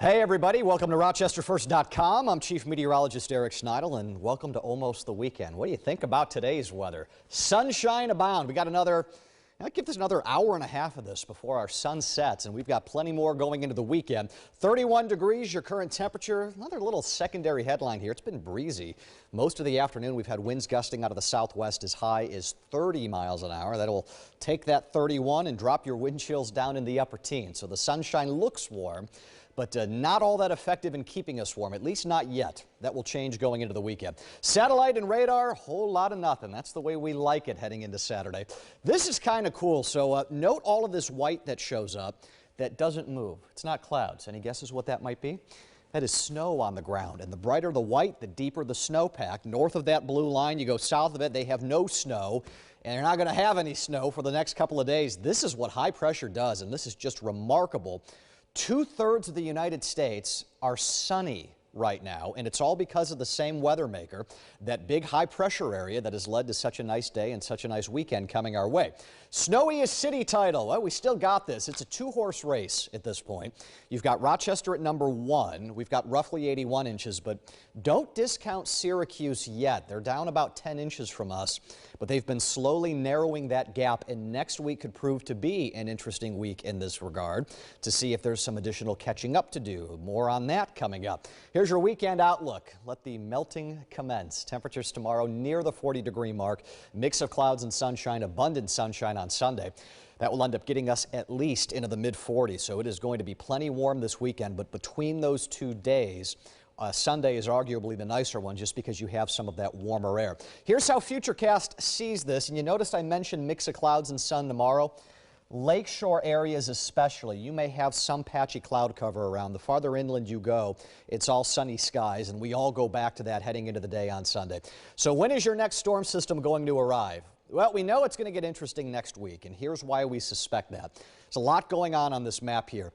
Hey everybody, welcome to RochesterFirst.com. I'm Chief Meteorologist Eric Schneidel, and welcome to almost the weekend. What do you think about today's weather? Sunshine abound. We got I'll give this another hour and a half of this before our sun sets, and we've got plenty more going into the weekend. 31 degrees, your current temperature. Another little secondary headline here. It's been breezy. Most of the afternoon, we've had winds gusting out of the southwest as high as 30 miles an hour. That'll take that 31 and drop your wind chills down in the upper teens. So the sunshine looks warm, but not all that effective in keeping us warm, at least not yet. That will change going into the weekend. Satellite and radar, whole lot of nothing. That's the way we like it heading into Saturday. This is kind of cool. So note all of this white that shows up that doesn't move. It's not clouds. Any guesses what that might be? That is snow on the ground. And the brighter the white, the deeper the snowpack. North of that blue line, you go south of it, they have no snow. And you're not going to have any snow for the next couple of days. This is what high pressure does, and this is just remarkable. 2/3 of the United States are sunny right now, and it's all because of the same weather maker, that big high pressure area that has led to such a nice day and such a nice weekend coming our way. Snowiest city title. Well, we still got this. It's a two-horse race at this point. You've got Rochester at number 1. We've got roughly 81 inches, but don't discount Syracuse yet. They're down about 10 inches from us, but they've been slowly narrowing that gap, and next week could prove to be an interesting week in this regard to see if there's some additional catching up to do. More on that coming up. Here's your weekend outlook. Let the melting commence. Temperatures tomorrow near the 40-degree mark. Mix of clouds and sunshine, abundant sunshine on Sunday. That will end up getting us at least into the mid-40s, so it is going to be plenty warm this weekend. But between those 2 days, Sunday is arguably the nicer one just because you have some of that warmer air. Here's how Futurecast sees this, and you noticed I mentioned mix of clouds and sun tomorrow. Lakeshore areas especially, you may have some patchy cloud cover around. The farther inland you go, it's all sunny skies, and we all go back to that heading into the day on Sunday. So when is your next storm system going to arrive? Well, we know it's going to get interesting next week, and here's why we suspect that. There's a lot going on this map here.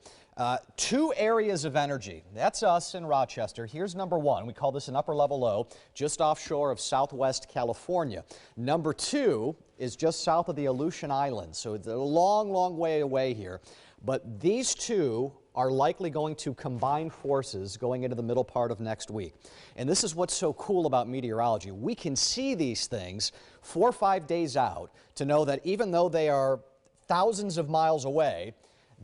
2 areas of energy. That's us in Rochester. Here's number 1. We call this an upper level low, just offshore of southwest California. Number 2 is just south of the Aleutian Islands, so it's a long, long way away here. But these 2 are likely going to combine forces going into the middle part of next week. And this is what's so cool about meteorology. We can see these things 4 or 5 days out to know that even though they are thousands of miles away,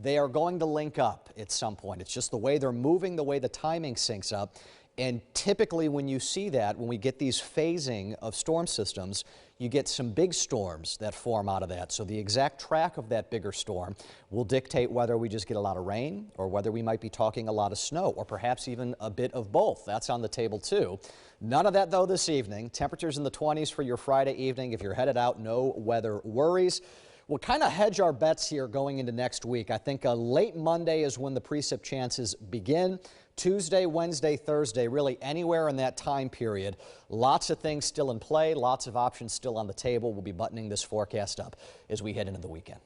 they are going to link up at some point. It's just the way they're moving, the way the timing syncs up. And typically when you see that, when we get these phasing of storm systems, you get some big storms that form out of that. So the exact track of that bigger storm will dictate whether we just get a lot of rain or whether we might be talking a lot of snow or perhaps even a bit of both. That's on the table too. None of that though this evening. Temperatures in the 20s for your Friday evening. If you're headed out, no weather worries. We'll kind of hedge our bets here going into next week. I think late Monday is when the precip chances begin. Tuesday, Wednesday, Thursday, really anywhere in that time period. Lots of things still in play, lots of options still on the table. We'll be buttoning this forecast up as we head into the weekend.